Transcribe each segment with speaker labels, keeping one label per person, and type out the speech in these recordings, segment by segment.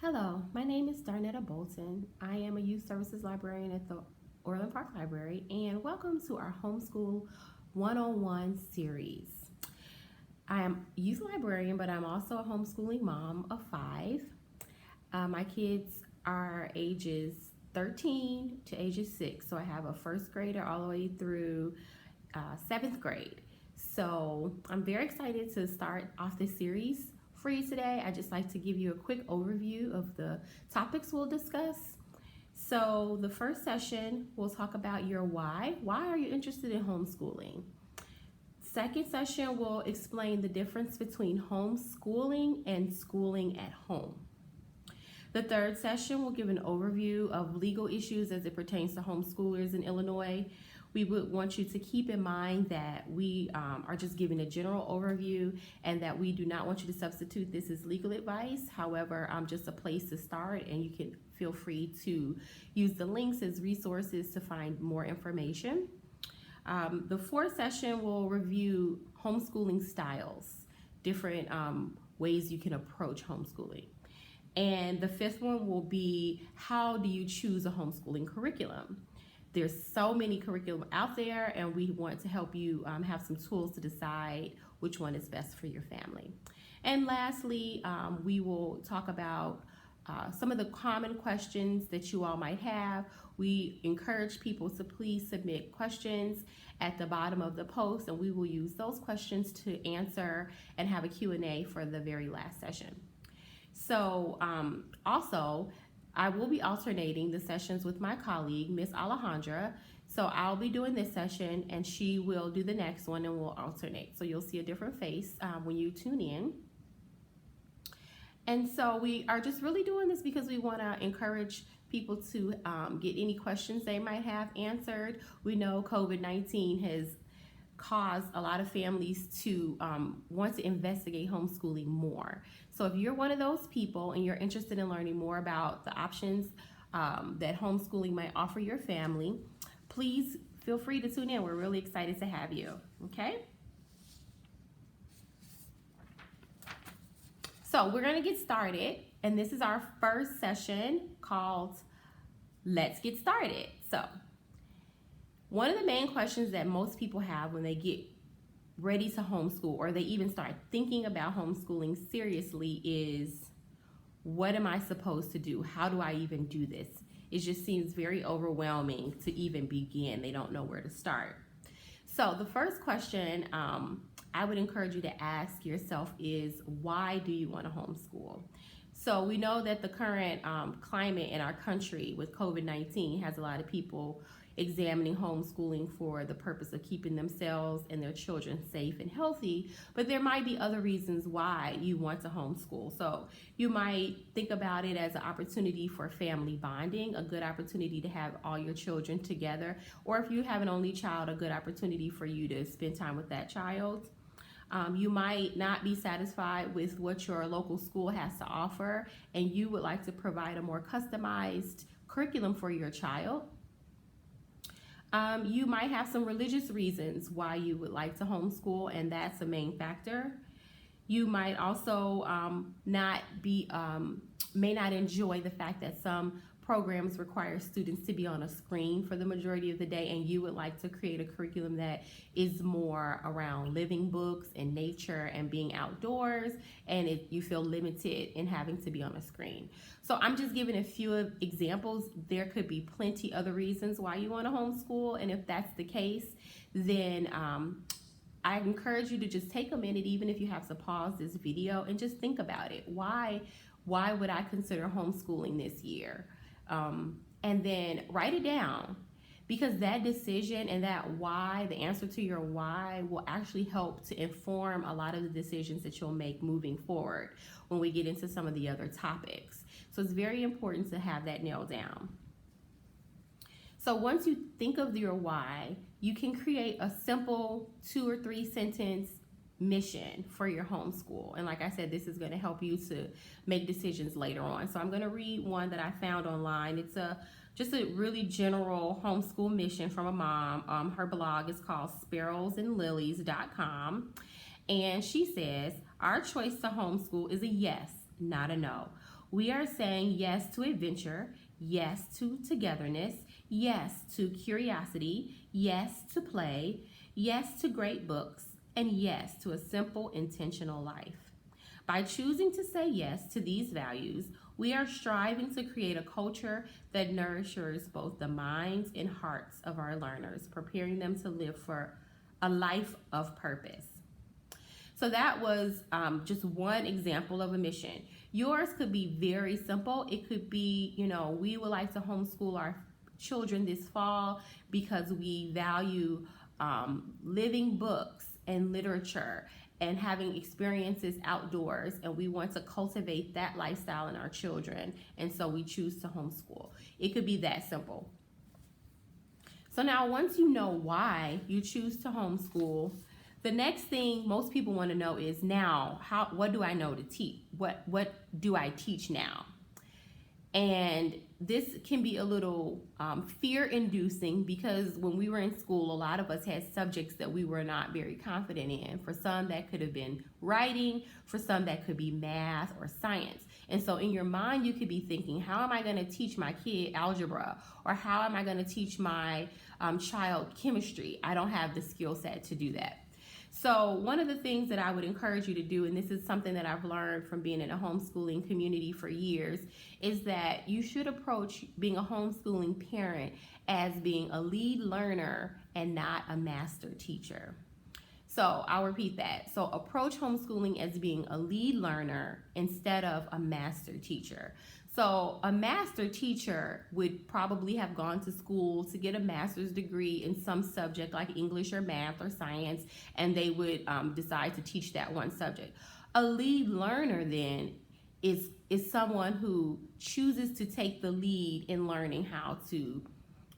Speaker 1: Hello, my name is Darnetta Bolton. I am a youth services librarian at the Orland Park Library, and welcome to our Homeschool 101 series. I am a youth librarian, but I'm also a homeschooling mom of five. My kids are ages 13 to ages 6, so I have a first grader all the way through seventh grade. So I'm very excited to start off this series for you today. I just like to give you a quick overview of the topics we'll discuss. So the first session, we'll talk about your why. Why are you interested in homeschooling? Second session, we'll explain the difference between homeschooling and schooling at home. The third session will give an overview of legal issues as it pertains to homeschoolers in Illinois. We would want you to keep in mind that we are just giving a general overview and that we do not want you to substitute this as legal advice. However, just a place to start, and you can feel free to use the links as resources to find more information. The fourth session will review homeschooling styles, different ways you can approach homeschooling. And the fifth one will be, how do you choose a homeschooling curriculum? There's so many curriculum out there, and we want to help you have some tools to decide which one is best for your family. And lastly, we will talk about some of the common questions that you all might have. We encourage people to please submit questions at the bottom of the post, and we will use those questions to answer and have a Q&A for the very last session. So also, I will be alternating the sessions with my colleague, Miss Alejandra. So I'll be doing this session and she will do the next one, and we'll alternate. So you'll see a different face when you tune in. And so we are just really doing this because we want to encourage people to get any questions they might have answered. We know COVID-19 has caused a lot of families to want to investigate homeschooling more. So if you're one of those people and you're interested in learning more about the options that homeschooling might offer your family, please feel free to tune in. We're really excited to have you, okay? So we're gonna get started, and this is our first session called Let's Get Started. So one of the main questions that most people have when they get ready to homeschool, or they even start thinking about homeschooling seriously, is, what am I supposed to do? How do I even do this? It just seems very overwhelming to even begin. They don't know where to start. So the first question I would encourage you to ask yourself is, why do you want to homeschool? So we know that the current climate in our country with COVID-19 has a lot of people examining homeschooling for the purpose of keeping themselves and their children safe and healthy, but there might be other reasons why you want to homeschool. So you might think about it as an opportunity for family bonding, a good opportunity to have all your children together, or if you have an only child, a good opportunity for you to spend time with that child. You might not be satisfied with what your local school has to offer, and you would like to provide a more customized curriculum for your child. You might have some religious reasons why you would like to homeschool, and that's a main factor. You might also may not enjoy the fact that some programs require students to be on a screen for the majority of the day, and you would like to create a curriculum that is more around living books and nature and being outdoors, and you feel limited in having to be on a screen. So I'm just giving a few examples. There could be plenty other reasons why you want to homeschool, and if that's the case, then I encourage you to just take a minute, even if you have to pause this video, and just think about it. Why would I consider homeschooling this year? And then write it down, because that decision and that why, the answer to your why, will actually help to inform a lot of the decisions that you'll make moving forward when we get into some of the other topics. So it's very important to have that nailed down. So once you think of your why, you can create a simple 2 or 3 sentence mission for your homeschool. And like I said, this is going to help you to make decisions later on. So I'm going to read one that I found online. It's just a really general homeschool mission from a mom. Her blog is called sparrowsandlilies.com. And she says, our choice to homeschool is a yes, not a no. We are saying yes to adventure, yes to togetherness, yes to curiosity, yes to play, yes to great books, and yes to a simple, intentional life. By choosing to say yes to these values, we are striving to create a culture that nourishes both the minds and hearts of our learners, preparing them to live for a life of purpose. So that was just one example of a mission. Yours could be very simple. It could be, we would like to homeschool our children this fall because we value living books and literature and having experiences outdoors, and we want to cultivate that lifestyle in our children, and so we choose to homeschool. It could be that simple. So now once you know why you choose to homeschool, the next thing most people want to know is, now, what do I know to teach? What do I teach now? And this can be a little fear-inducing, because when we were in school, a lot of us had subjects that we were not very confident in. For some, that could have been writing. For some, that could be math or science. And so in your mind, you could be thinking, how am I going to teach my kid algebra? Or how am I going to teach my child chemistry? I don't have the skill set to do that. So one of the things that I would encourage you to do, and this is something that I've learned from being in a homeschooling community for years, is that you should approach being a homeschooling parent as being a lead learner and not a master teacher. So I'll repeat that. So approach homeschooling as being a lead learner instead of a master teacher. So a master teacher would probably have gone to school to get a master's degree in some subject like English or math or science, and they would decide to teach that one subject. A lead learner then is someone who chooses to take the lead in learning how to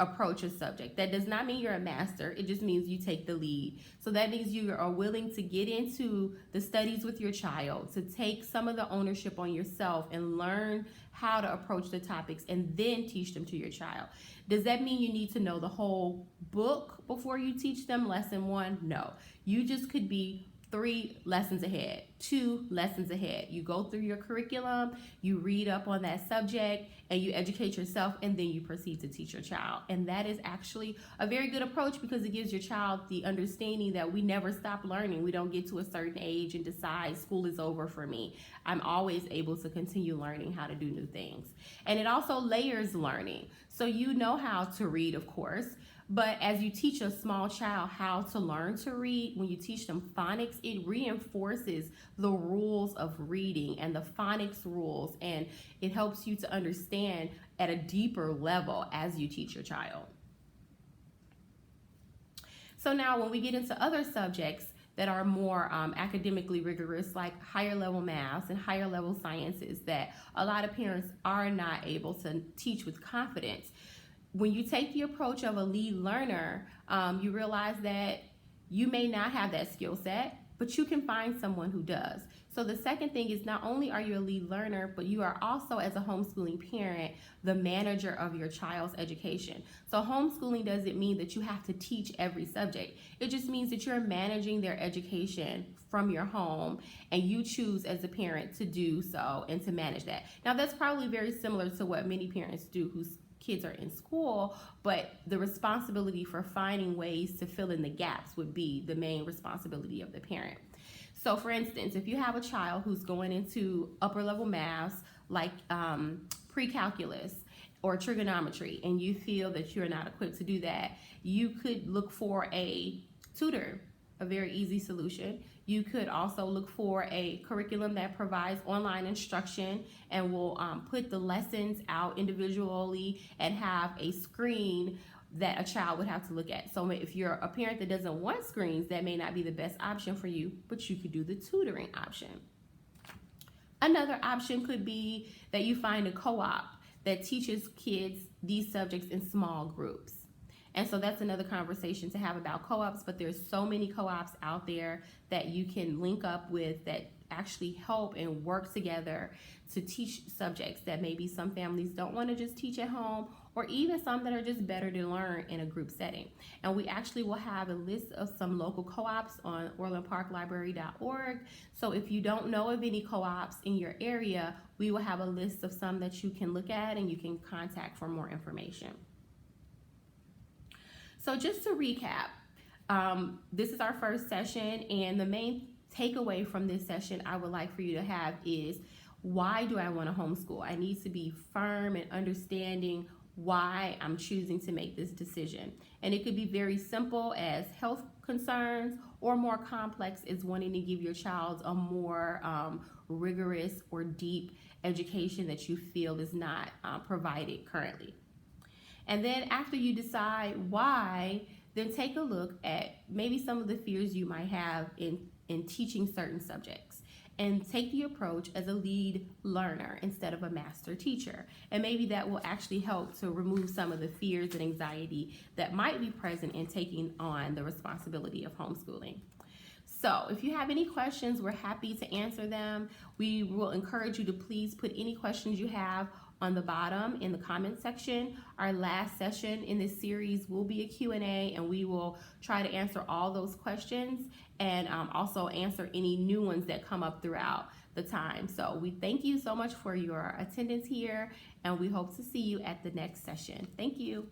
Speaker 1: approach a subject. That does not mean you're a master. It just means you take the lead. So that means you are willing to get into the studies with your child, to take some of the ownership on yourself and learn how to approach the topics and then teach them to your child. Does that mean you need to know the whole book before you teach them lesson one? No. You just could be 3 lessons ahead, 2 lessons ahead. You go through your curriculum, you read up on that subject, and you educate yourself, and then you proceed to teach your child. And that is actually a very good approach, because it gives your child the understanding that we never stop learning. We don't get to a certain age and decide school is over for me. I'm always able to continue learning how to do new things. And it also layers learning. So you know how to read, of course, but as you teach a small child how to learn to read, when you teach them phonics, it reinforces the rules of reading and the phonics rules, and it helps you to understand at a deeper level as you teach your child. So now when we get into other subjects that are more academically rigorous, like higher level maths and higher level sciences, that a lot of parents are not able to teach with confidence, when you take the approach of a lead learner, you realize that you may not have that skill set, but you can find someone who does. So the second thing is, not only are you a lead learner, but you are also, as a homeschooling parent, the manager of your child's education. So homeschooling doesn't mean that you have to teach every subject. It just means that you're managing their education from your home, and you choose as a parent to do so and to manage that. Now that's probably very similar to what many parents do whose kids are in school, but the responsibility for finding ways to fill in the gaps would be the main responsibility of the parent. So for instance, if you have a child who's going into upper level maths like pre-calculus or trigonometry, and you feel that you're not equipped to do that, you could look for a tutor, a very easy solution. You could also look for a curriculum that provides online instruction and will put the lessons out individually and have a screen that a child would have to look at. So if you're a parent that doesn't want screens, that may not be the best option for you, but you could do the tutoring option. Another option could be that you find a co-op that teaches kids these subjects in small groups. And so that's another conversation to have about co-ops, but there's so many co-ops out there that you can link up with that actually help and work together to teach subjects that maybe some families don't want to just teach at home, or even some that are just better to learn in a group setting. And we actually will have a list of some local co-ops on orlandparklibrary.org. So if you don't know of any co-ops in your area, we will have a list of some that you can look at and you can contact for more information. So just to recap, this is our first session, and the main takeaway from this session I would like for you to have is, why do I want to homeschool? I need to be firm in understanding why I'm choosing to make this decision. And it could be very simple as health concerns, or more complex is wanting to give your child a more rigorous or deep education that you feel is not provided currently. And then after you decide why, then take a look at maybe some of the fears you might have in teaching certain subjects, and take the approach as a lead learner instead of a master teacher. And maybe that will actually help to remove some of the fears and anxiety that might be present in taking on the responsibility of homeschooling. So if you have any questions, we're happy to answer them. We will encourage you to please put any questions you have on the bottom in the comment section. Our last session in this series will be a Q&A, and we will try to answer all those questions and also answer any new ones that come up throughout the time. So we thank you so much for your attendance here, and we hope to see you at the next session. Thank you.